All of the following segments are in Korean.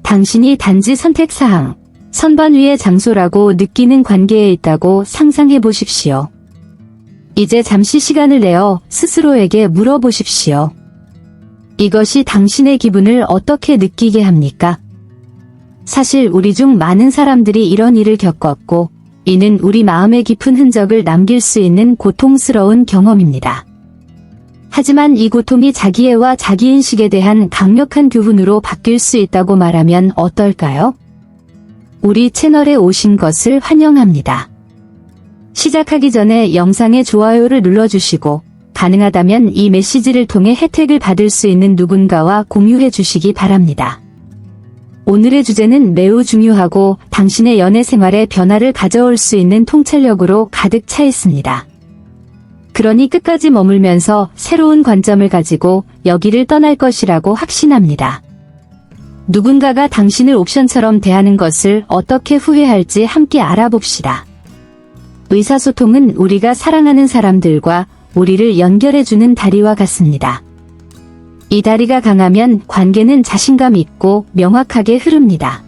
당신이 단지 선택사항, 선반 위의 장소라고 느끼는 관계에 있다고 상상해 보십시오. 이제 잠시 시간을 내어 스스로에게 물어보십시오. 이것이 당신의 기분을 어떻게 느끼게 합니까? 사실 우리 중 많은 사람들이 이런 일을 겪었고, 이는 우리 마음의 깊은 흔적을 남길 수 있는 고통스러운 경험입니다. 하지만 이 고통이 자기애와 자기인식에 대한 강력한 교훈으로 바뀔 수 있다고 말하면 어떨까요? 우리 채널에 오신 것을 환영합니다. 시작하기 전에 영상의 좋아요를 눌러주시고, 가능하다면 이 메시지를 통해 혜택을 받을 수 있는 누군가와 공유해 주시기 바랍니다. 오늘의 주제는 매우 중요하고 당신의 연애 생활에 변화를 가져올 수 있는 통찰력으로 가득 차 있습니다. 그러니 끝까지 머물면서 새로운 관점을 가지고 여기를 떠날 것이라고 확신합니다. 누군가가 당신을 옵션처럼 대하는 것을 어떻게 후회할지 함께 알아봅시다. 의사소통은 우리가 사랑하는 사람들과 우리를 연결해주는 다리와 같습니다. 이 다리가 강하면 관계는 자신감 있고 명확하게 흐릅니다.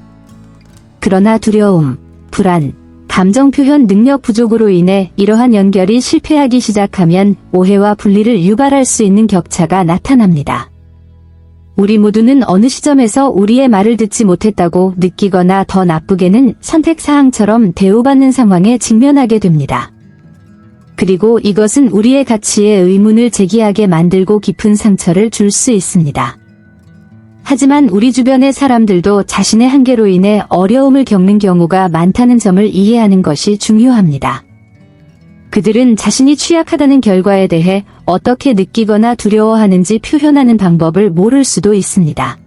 그러나 두려움, 불안, 감정 표현 능력 부족으로 인해 이러한 연결이 실패하기 시작하면 오해와 분리를 유발할 수 있는 격차가 나타납니다. 우리 모두는 어느 시점에서 우리의 말을 듣지 못했다고 느끼거나 더 나쁘게는 선택사항처럼 대우받는 상황에 직면하게 됩니다. 그리고 이것은 우리의 가치에 의문을 제기하게 만들고 깊은 상처를 줄 수 있습니다. 하지만 우리 주변의 사람들도 자신의 한계로 인해 어려움을 겪는 경우가 많다는 점을 이해하는 것이 중요합니다. 그들은 자신이 취약하다는 결과에 대해 어떻게 느끼거나 두려워하는지 표현하는 방법을 모를 수도 있습니다.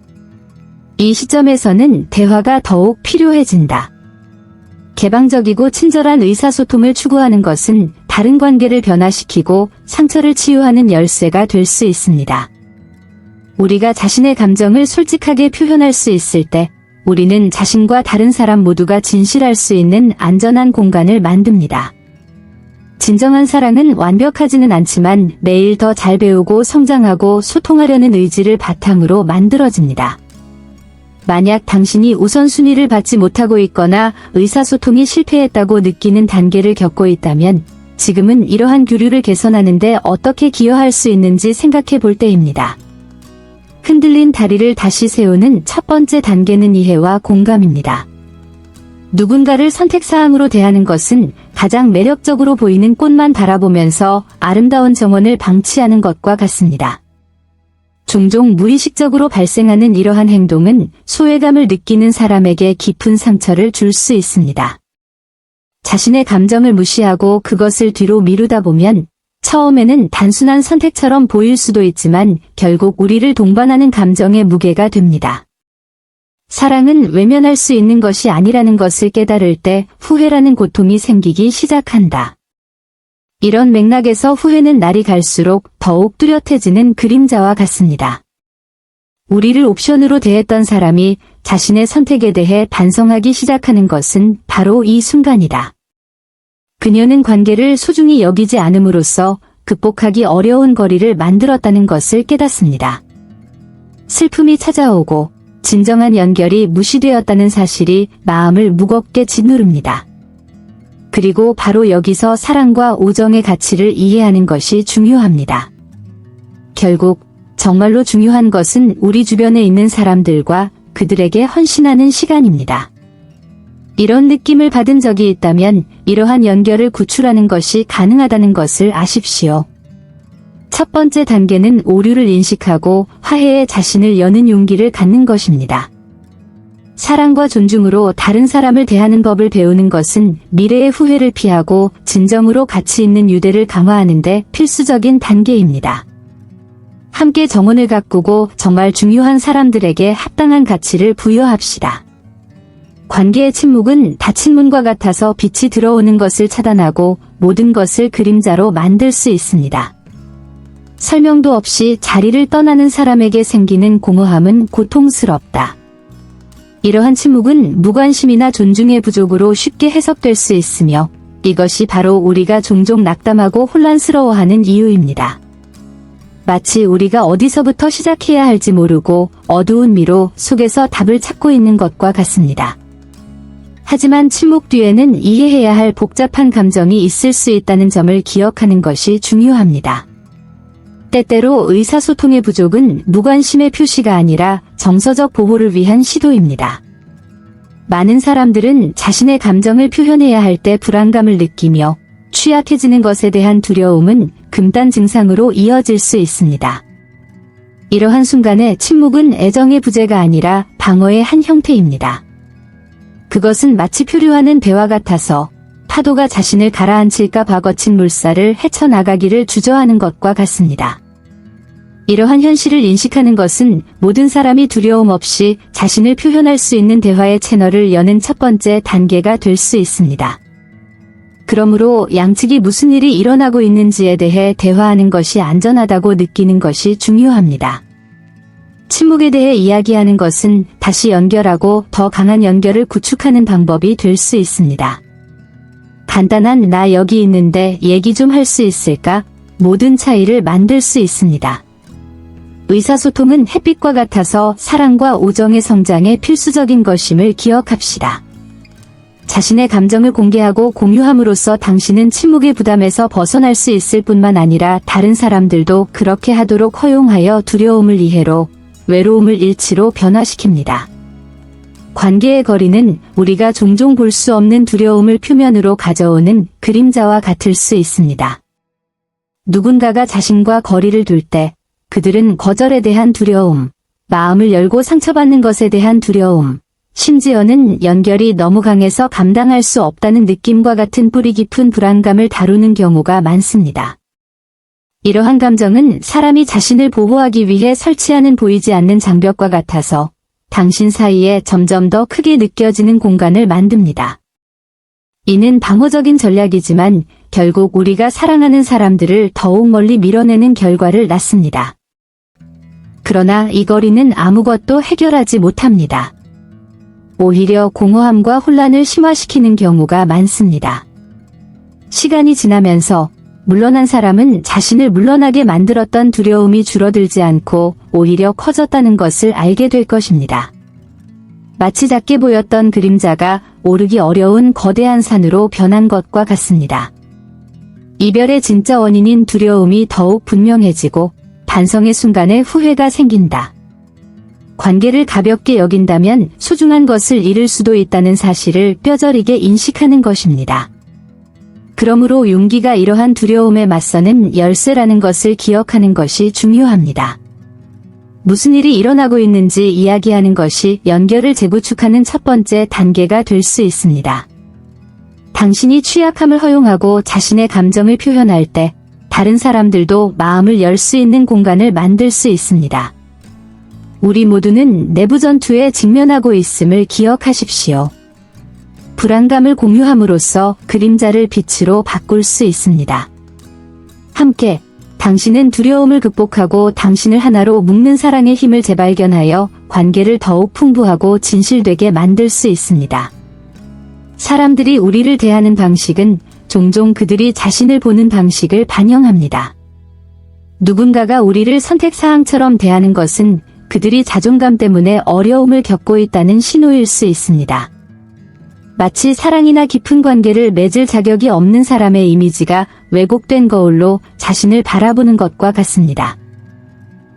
이 시점에서는 대화가 더욱 필요해진다. 개방적이고 친절한 의사소통을 추구하는 것은 다른 관계를 변화시키고 상처를 치유하는 열쇠가 될 수 있습니다. 우리가 자신의 감정을 솔직하게 표현할 수 있을 때 우리는 자신과 다른 사람 모두가 진실할 수 있는 안전한 공간을 만듭니다. 진정한 사랑은 완벽하지는 않지만 매일 더 잘 배우고 성장하고 소통하려는 의지를 바탕으로 만들어집니다. 만약 당신이 우선순위를 받지 못하고 있거나 의사소통이 실패했다고 느끼는 단계를 겪고 있다면 지금은 이러한 교류를 개선하는 데 어떻게 기여할 수 있는지 생각해 볼 때입니다. 흔들린 다리를 다시 세우는 첫 번째 단계는 이해와 공감입니다. 누군가를 선택사항으로 대하는 것은 가장 매력적으로 보이는 꽃만 바라보면서 아름다운 정원을 방치하는 것과 같습니다. 종종 무의식적으로 발생하는 이러한 행동은 소외감을 느끼는 사람에게 깊은 상처를 줄 수 있습니다. 자신의 감정을 무시하고 그것을 뒤로 미루다 보면 처음에는 단순한 선택처럼 보일 수도 있지만 결국 우리를 동반하는 감정의 무게가 됩니다. 사랑은 외면할 수 있는 것이 아니라는 것을 깨달을 때 후회라는 고통이 생기기 시작한다. 이런 맥락에서 후회는 날이 갈수록 더욱 뚜렷해지는 그림자와 같습니다. 우리를 옵션으로 대했던 사람이 자신의 선택에 대해 반성하기 시작하는 것은 바로 이 순간이다. 그녀는 관계를 소중히 여기지 않음으로써 극복하기 어려운 거리를 만들었다는 것을 깨닫습니다. 슬픔이 찾아오고 진정한 연결이 무시되었다는 사실이 마음을 무겁게 짓누릅니다. 그리고 바로 여기서 사랑과 우정의 가치를 이해하는 것이 중요합니다. 결국 정말로 중요한 것은 우리 주변에 있는 사람들과 그들에게 헌신하는 시간입니다. 이런 느낌을 받은 적이 있다면 이러한 연결을 구출하는 것이 가능하다는 것을 아십시오. 첫 번째 단계는 오류를 인식하고 화해에 자신을 여는 용기를 갖는 것입니다. 사랑과 존중으로 다른 사람을 대하는 법을 배우는 것은 미래의 후회를 피하고 진정으로 가치 있는 유대를 강화하는 데 필수적인 단계입니다. 함께 정원을 가꾸고 정말 중요한 사람들에게 합당한 가치를 부여합시다. 관계의 침묵은 닫힌 문과 같아서 빛이 들어오는 것을 차단하고 모든 것을 그림자로 만들 수 있습니다. 설명도 없이 자리를 떠나는 사람에게 생기는 공허함은 고통스럽다. 이러한 침묵은 무관심이나 존중의 부족으로 쉽게 해석될 수 있으며 이것이 바로 우리가 종종 낙담하고 혼란스러워하는 이유입니다. 마치 우리가 어디서부터 시작해야 할지 모르고 어두운 미로 속에서 답을 찾고 있는 것과 같습니다. 하지만 침묵 뒤에는 이해해야 할 복잡한 감정이 있을 수 있다는 점을 기억하는 것이 중요합니다. 때때로 의사소통의 부족은 무관심의 표시가 아니라 정서적 보호를 위한 시도입니다. 많은 사람들은 자신의 감정을 표현해야 할 때 불안감을 느끼며 취약해지는 것에 대한 두려움은 금단 증상으로 이어질 수 있습니다. 이러한 순간에 침묵은 애정의 부재가 아니라 방어의 한 형태입니다. 그것은 마치 표류하는 배와 같아서 파도가 자신을 가라앉힐까 봐 거친 물살을 헤쳐나가기를 주저하는 것과 같습니다. 이러한 현실을 인식하는 것은 모든 사람이 두려움 없이 자신을 표현할 수 있는 대화의 채널을 여는 첫 번째 단계가 될 수 있습니다. 그러므로 양측이 무슨 일이 일어나고 있는지에 대해 대화하는 것이 안전하다고 느끼는 것이 중요합니다. 침묵에 대해 이야기하는 것은 다시 연결하고 더 강한 연결을 구축하는 방법이 될 수 있습니다. 간단한 "나 여기 있는데 얘기 좀 할 수 있을까?" 모든 차이를 만들 수 있습니다. 의사소통은 햇빛과 같아서 사랑과 우정의 성장에 필수적인 것임을 기억합시다. 자신의 감정을 공개하고 공유함으로써 당신은 침묵의 부담에서 벗어날 수 있을 뿐만 아니라 다른 사람들도 그렇게 하도록 허용하여 두려움을 이해로, 외로움을 일치로 변화시킵니다. 관계의 거리는 우리가 종종 볼 수 없는 두려움을 표면으로 가져오는 그림자와 같을 수 있습니다. 누군가가 자신과 거리를 둘 때 그들은 거절에 대한 두려움, 마음을 열고 상처받는 것에 대한 두려움, 심지어는 연결이 너무 강해서 감당할 수 없다는 느낌과 같은 뿌리 깊은 불안감을 다루는 경우가 많습니다. 이러한 감정은 사람이 자신을 보호하기 위해 설치하는 보이지 않는 장벽과 같아서 당신 사이에 점점 더 크게 느껴지는 공간을 만듭니다. 이는 방어적인 전략이지만 결국 우리가 사랑하는 사람들을 더욱 멀리 밀어내는 결과를 낳습니다. 그러나 이 거리는 아무것도 해결하지 못합니다. 오히려 공허함과 혼란을 심화시키는 경우가 많습니다. 시간이 지나면서 물러난 사람은 자신을 물러나게 만들었던 두려움이 줄어들지 않고 오히려 커졌다는 것을 알게 될 것입니다. 마치 작게 보였던 그림자가 오르기 어려운 거대한 산으로 변한 것과 같습니다. 이별의 진짜 원인인 두려움이 더욱 분명해지고 반성의 순간에 후회가 생긴다. 관계를 가볍게 여긴다면 소중한 것을 잃을 수도 있다는 사실을 뼈저리게 인식하는 것입니다. 그러므로 용기가 이러한 두려움에 맞서는 열쇠라는 것을 기억하는 것이 중요합니다. 무슨 일이 일어나고 있는지 이야기하는 것이 연결을 재구축하는 첫 번째 단계가 될 수 있습니다. 당신이 취약함을 허용하고 자신의 감정을 표현할 때 다른 사람들도 마음을 열 수 있는 공간을 만들 수 있습니다. 우리 모두는 내부 전투에 직면하고 있음을 기억하십시오. 불안감을 공유함으로써 그림자를 빛으로 바꿀 수 있습니다. 함께 당신은 두려움을 극복하고 당신을 하나로 묶는 사랑의 힘을 재발견하여 관계를 더욱 풍부하고 진실되게 만들 수 있습니다. 사람들이 우리를 대하는 방식은 종종 그들이 자신을 보는 방식을 반영합니다. 누군가가 우리를 선택사항처럼 대하는 것은 그들이 자존감 때문에 어려움을 겪고 있다는 신호일 수 있습니다. 마치 사랑이나 깊은 관계를 맺을 자격이 없는 사람의 이미지가 왜곡된 거울로 자신을 바라보는 것과 같습니다.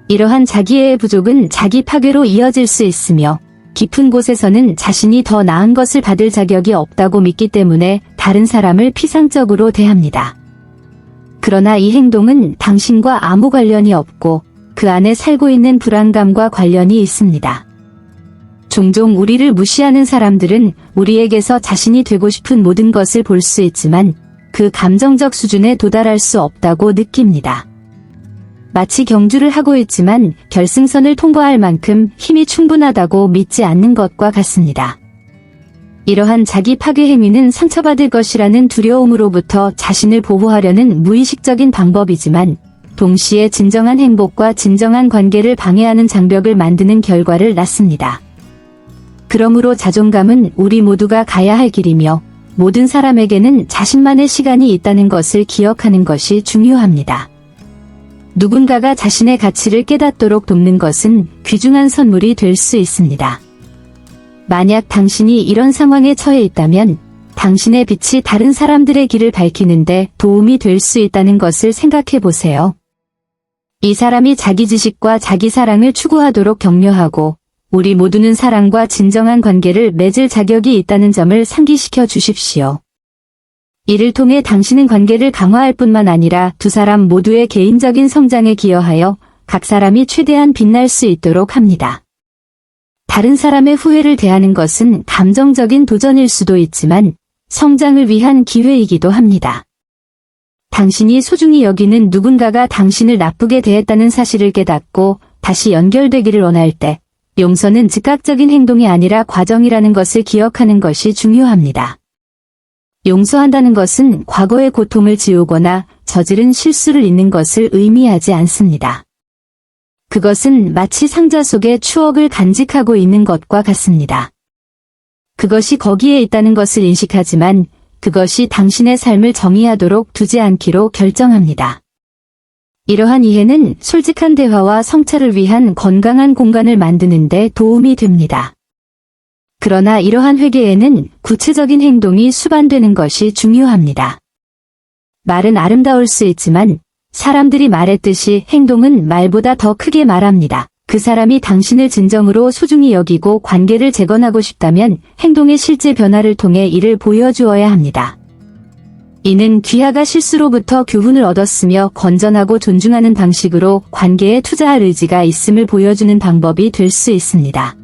이러한 자기애의 부족은 자기 파괴로 이어질 수 있으며 깊은 곳에서는 자신이 더 나은 것을 받을 자격이 없다고 믿기 때문에 다른 사람을 피상적으로 대합니다. 그러나 이 행동은 당신과 아무 관련이 없고 그 안에 살고 있는 불안감과 관련이 있습니다. 종종 우리를 무시하는 사람들은 우리에게서 자신이 되고 싶은 모든 것을 볼 수 있지만 그 감정적 수준에 도달할 수 없다고 느낍니다. 마치 경주를 하고 있지만 결승선을 통과할 만큼 힘이 충분하다고 믿지 않는 것과 같습니다. 이러한 자기 파괴 행위는 상처받을 것이라는 두려움으로부터 자신을 보호하려는 무의식적인 방법이지만 동시에 진정한 행복과 진정한 관계를 방해하는 장벽을 만드는 결과를 낳습니다. 그러므로 자존감은 우리 모두가 가야 할 길이며 모든 사람에게는 자신만의 시간이 있다는 것을 기억하는 것이 중요합니다. 누군가가 자신의 가치를 깨닫도록 돕는 것은 귀중한 선물이 될 수 있습니다. 만약 당신이 이런 상황에 처해 있다면 당신의 빛이 다른 사람들의 길을 밝히는데 도움이 될 수 있다는 것을 생각해 보세요. 이 사람이 자기 지식과 자기 사랑을 추구하도록 격려하고 우리 모두는 사랑과 진정한 관계를 맺을 자격이 있다는 점을 상기시켜 주십시오. 이를 통해 당신은 관계를 강화할 뿐만 아니라 두 사람 모두의 개인적인 성장에 기여하여 각 사람이 최대한 빛날 수 있도록 합니다. 다른 사람의 후회를 대하는 것은 감정적인 도전일 수도 있지만 성장을 위한 기회이기도 합니다. 당신이 소중히 여기는 누군가가 당신을 나쁘게 대했다는 사실을 깨닫고 다시 연결되기를 원할 때 용서는 즉각적인 행동이 아니라 과정이라는 것을 기억하는 것이 중요합니다. 용서한다는 것은 과거의 고통을 지우거나 저지른 실수를 잊는 것을 의미하지 않습니다. 그것은 마치 상자 속에 추억을 간직하고 있는 것과 같습니다. 그것이 거기에 있다는 것을 인식하지만 그것이 당신의 삶을 정의하도록 두지 않기로 결정합니다. 이러한 이해는 솔직한 대화와 성찰을 위한 건강한 공간을 만드는 데 도움이 됩니다. 그러나 이러한 회개에는 구체적인 행동이 수반되는 것이 중요합니다. 말은 아름다울 수 있지만 사람들이 말했듯이 행동은 말보다 더 크게 말합니다. 그 사람이 당신을 진정으로 소중히 여기고 관계를 재건하고 싶다면 행동의 실제 변화를 통해 이를 보여주어야 합니다. 이는 귀하가 실수로부터 교훈을 얻었으며 건전하고 존중하는 방식으로 관계에 투자할 의지가 있음을 보여주는 방법이 될 수 있습니다.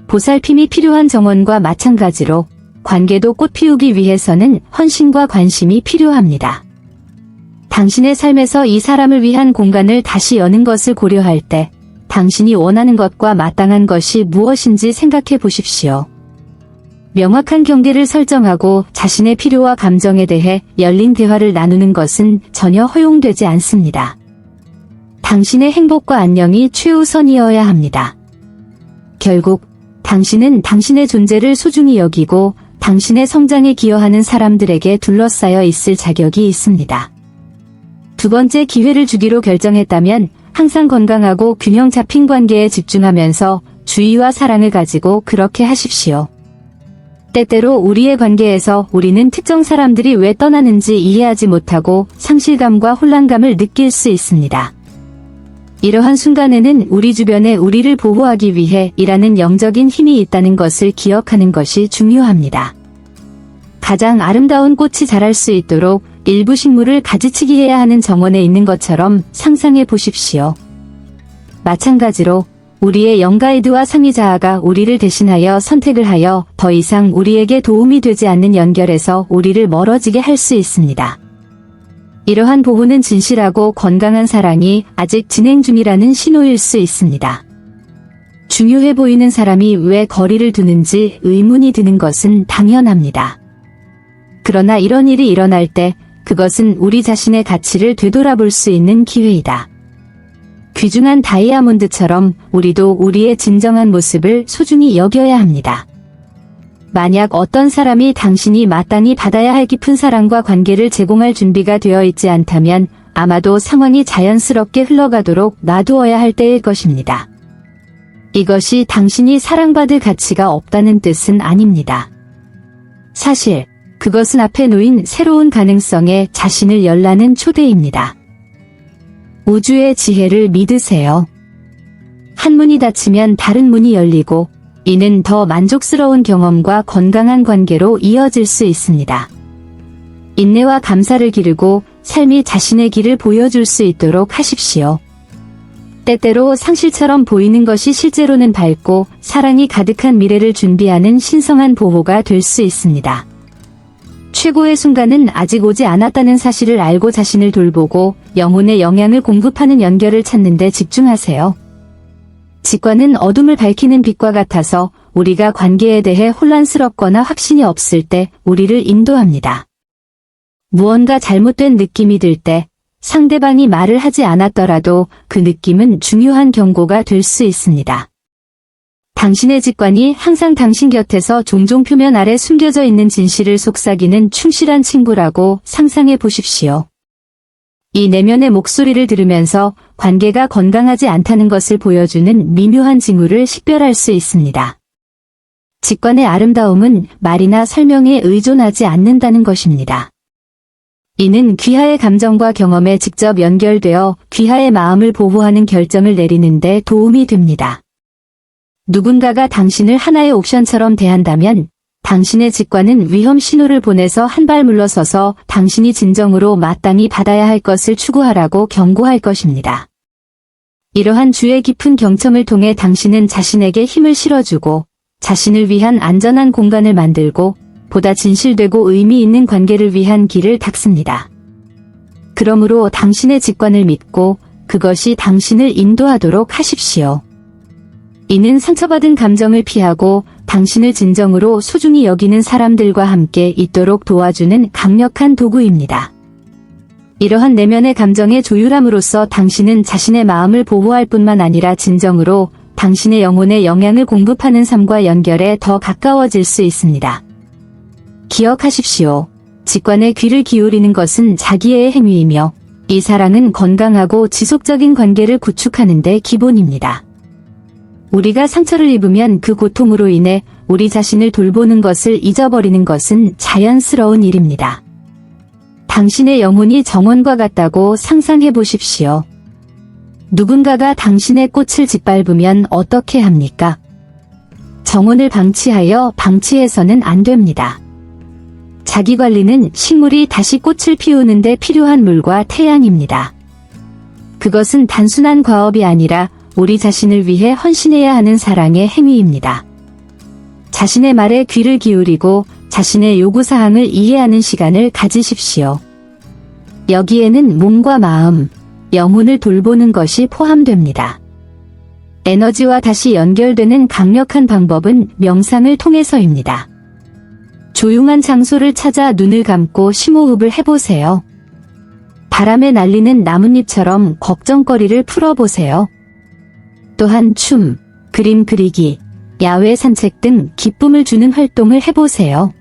보살핌이 필요한 정원과 마찬가지로 관계도 꽃 피우기 위해서는 헌신과 관심이 필요합니다. 당신의 삶에서 이 사람을 위한 공간을 다시 여는 것을 고려할 때 당신이 원하는 것과 마땅한 것이 무엇인지 생각해 보십시오. 명확한 경계를 설정하고 자신의 필요와 감정에 대해 열린 대화를 나누는 것은 전혀 허용되지 않습니다. 당신의 행복과 안녕이 최우선이어야 합니다. 결국 당신은 당신의 존재를 소중히 여기고 당신의 성장에 기여하는 사람들에게 둘러싸여 있을 자격이 있습니다. 두 번째 기회를 주기로 결정했다면 항상 건강하고 균형 잡힌 관계에 집중하면서 주의와 사랑을 가지고 그렇게 하십시오. 때때로 우리의 관계에서 우리는 특정 사람들이 왜 떠나는지 이해하지 못하고 상실감과 혼란감을 느낄 수 있습니다. 이러한 순간에는 우리 주변에 우리를 보호하기 위해 일하는 영적인 힘이 있다는 것을 기억하는 것이 중요합니다. 가장 아름다운 꽃이 자랄 수 있도록 일부 식물을 가지치기 해야 하는 정원에 있는 것처럼 상상해 보십시오. 마찬가지로 우리의 영가이드와 상위자아가 우리를 대신하여 선택을 하여 더 이상 우리에게 도움이 되지 않는 연결에서 우리를 멀어지게 할 수 있습니다. 이러한 보호는 진실하고 건강한 사랑이 아직 진행 중이라는 신호일 수 있습니다. 중요해 보이는 사람이 왜 거리를 두는지 의문이 드는 것은 당연합니다. 그러나 이런 일이 일어날 때 그것은 우리 자신의 가치를 되돌아볼 수 있는 기회이다. 귀중한 다이아몬드처럼 우리도 우리의 진정한 모습을 소중히 여겨야 합니다. 만약 어떤 사람이 당신이 마땅히 받아야 할 깊은 사랑과 관계를 제공할 준비가 되어 있지 않다면 아마도 상황이 자연스럽게 흘러가도록 놔두어야 할 때일 것입니다. 이것이 당신이 사랑받을 가치가 없다는 뜻은 아닙니다. 사실 그것은 앞에 놓인 새로운 가능성에 자신을 열라는 초대입니다. 우주의 지혜를 믿으세요. 한 문이 닫히면 다른 문이 열리고 이는 더 만족스러운 경험과 건강한 관계로 이어질 수 있습니다. 인내와 감사를 기르고 삶이 자신의 길을 보여줄 수 있도록 하십시오. 때때로 상실처럼 보이는 것이 실제로는 밝고 사랑이 가득한 미래를 준비하는 신성한 보호가 될 수 있습니다. 최고의 순간은 아직 오지 않았다는 사실을 알고 자신을 돌보고 영혼의 영향을 공급하는 연결을 찾는 데 집중하세요. 직관은 어둠을 밝히는 빛과 같아서 우리가 관계에 대해 혼란스럽거나 확신이 없을 때 우리를 인도합니다. 무언가 잘못된 느낌이 들 때 상대방이 말을 하지 않았더라도 그 느낌은 중요한 경고가 될 수 있습니다. 당신의 직관이 항상 당신 곁에서 종종 표면 아래 숨겨져 있는 진실을 속삭이는 충실한 친구라고 상상해 보십시오. 이 내면의 목소리를 들으면서 관계가 건강하지 않다는 것을 보여주는 미묘한 징후를 식별할 수 있습니다. 직관의 아름다움은 말이나 설명에 의존하지 않는다는 것입니다. 이는 귀하의 감정과 경험에 직접 연결되어 귀하의 마음을 보호하는 결정을 내리는 데 도움이 됩니다. 누군가가 당신을 하나의 옵션처럼 대한다면 당신의 직관은 위험 신호를 보내서 한 발 물러서서 당신이 진정으로 마땅히 받아야 할 것을 추구하라고 경고할 것입니다. 이러한 주의 깊은 경청을 통해 당신은 자신에게 힘을 실어주고 자신을 위한 안전한 공간을 만들고 보다 진실되고 의미 있는 관계를 위한 길을 닦습니다. 그러므로 당신의 직관을 믿고 그것이 당신을 인도하도록 하십시오. 이는 상처받은 감정을 피하고 당신을 진정으로 소중히 여기는 사람들과 함께 있도록 도와주는 강력한 도구입니다. 이러한 내면의 감정의 조율함으로써 당신은 자신의 마음을 보호할 뿐만 아니라 진정으로 당신의 영혼에 영향을 공급하는 삶과 연결에 더 가까워질 수 있습니다. 기억하십시오. 직관에 귀를 기울이는 것은 자기애의 행위이며 이 사랑은 건강하고 지속적인 관계를 구축하는 데 기본입니다. 우리가 상처를 입으면 그 고통으로 인해 우리 자신을 돌보는 것을 잊어버리는 것은 자연스러운 일입니다. 당신의 영혼이 정원과 같다고 상상해 보십시오. 누군가가 당신의 꽃을 짓밟으면 어떻게 합니까? 정원을 방치해서는 안 됩니다. 자기관리는 식물이 다시 꽃을 피우는 데 필요한 물과 태양입니다. 그것은 단순한 과업이 아니라 우리 자신을 위해 헌신해야 하는 사랑의 행위입니다. 자신의 말에 귀를 기울이고 자신의 요구사항을 이해하는 시간을 가지십시오. 여기에는 몸과 마음, 영혼을 돌보는 것이 포함됩니다. 에너지와 다시 연결되는 강력한 방법은 명상을 통해서입니다. 조용한 장소를 찾아 눈을 감고 심호흡을 해보세요. 바람에 날리는 나뭇잎처럼 걱정거리를 풀어보세요. 또한 춤, 그림 그리기, 야외 산책 등 기쁨을 주는 활동을 해보세요.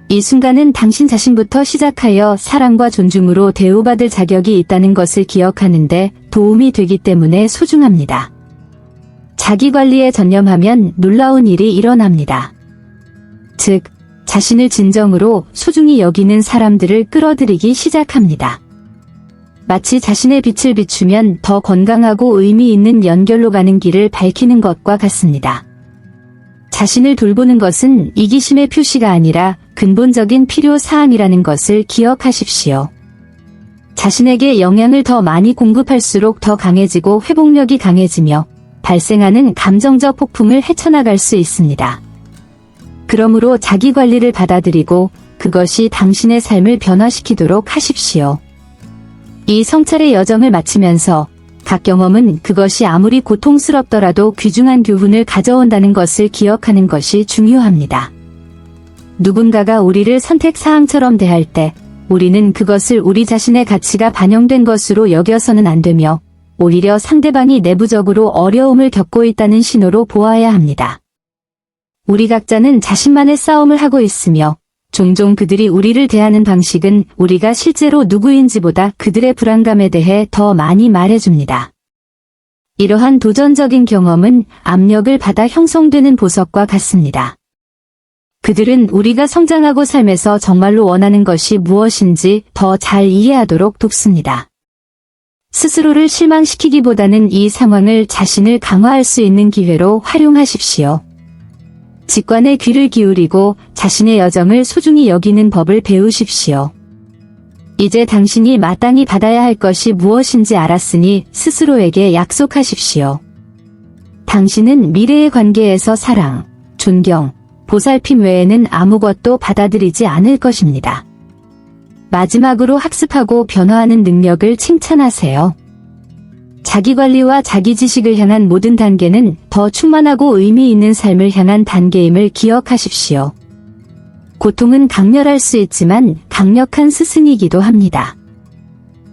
이 순간은 당신 자신부터 시작하여 사랑과 존중으로 대우받을 자격이 있다는 것을 기억하는데 도움이 되기 때문에 소중합니다. 자기관리에 전념하면 놀라운 일이 일어납니다. 즉, 자신을 진정으로 소중히 여기는 사람들을 끌어들이기 시작합니다. 마치 자신의 빛을 비추면 더 건강하고 의미 있는 연결로 가는 길을 밝히는 것과 같습니다. 자신을 돌보는 것은 이기심의 표시가 아니라 근본적인 필요사항이라는 것을 기억하십시오. 자신에게 영향을 더 많이 공급할수록 더 강해지고 회복력이 강해지며 발생하는 감정적 폭풍을 헤쳐나갈 수 있습니다. 그러므로 자기관리를 받아들이고 그것이 당신의 삶을 변화시키도록 하십시오. 이 성찰의 여정을 마치면서 각 경험은 그것이 아무리 고통스럽더라도 귀중한 교훈을 가져온다는 것을 기억하는 것이 중요합니다. 누군가가 우리를 선택사항처럼 대할 때 우리는 그것을 우리 자신의 가치가 반영된 것으로 여겨서는 안 되며 오히려 상대방이 내부적으로 어려움을 겪고 있다는 신호로 보아야 합니다. 우리 각자는 자신만의 싸움을 하고 있으며 종종 그들이 우리를 대하는 방식은 우리가 실제로 누구인지보다 그들의 불안감에 대해 더 많이 말해줍니다. 이러한 도전적인 경험은 압력을 받아 형성되는 보석과 같습니다. 그들은 우리가 성장하고 삶에서 정말로 원하는 것이 무엇인지 더 잘 이해하도록 돕습니다. 스스로를 실망시키기보다는 이 상황을 자신을 강화할 수 있는 기회로 활용하십시오. 직관에 귀를 기울이고 자신의 여정을 소중히 여기는 법을 배우십시오. 이제 당신이 마땅히 받아야 할 것이 무엇인지 알았으니 스스로에게 약속하십시오. 당신은 미래의 관계에서 사랑, 존경, 보살핌 외에는 아무것도 받아들이지 않을 것입니다. 마지막으로 학습하고 변화하는 능력을 칭찬하세요. 자기관리와 자기지식을 향한 모든 단계는 더 충만하고 의미 있는 삶을 향한 단계임을 기억하십시오. 고통은 강렬할 수 있지만 강력한 스승이기도 합니다.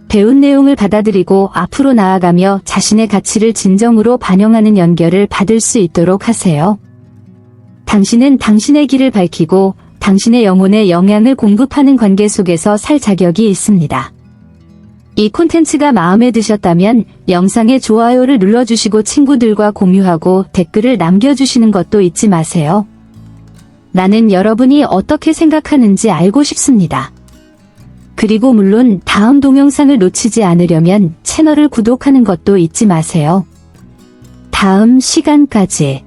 배운 내용을 받아들이고 앞으로 나아가며 자신의 가치를 진정으로 반영하는 연결을 받을 수 있도록 하세요. 당신은 당신의 길을 밝히고 당신의 영혼에 영향을 공급하는 관계 속에서 살 자격이 있습니다. 이 콘텐츠가 마음에 드셨다면 영상에 좋아요를 눌러주시고 친구들과 공유하고 댓글을 남겨주시는 것도 잊지 마세요. 나는 여러분이 어떻게 생각하는지 알고 싶습니다. 그리고 물론 다음 동영상을 놓치지 않으려면 채널을 구독하는 것도 잊지 마세요. 다음 시간까지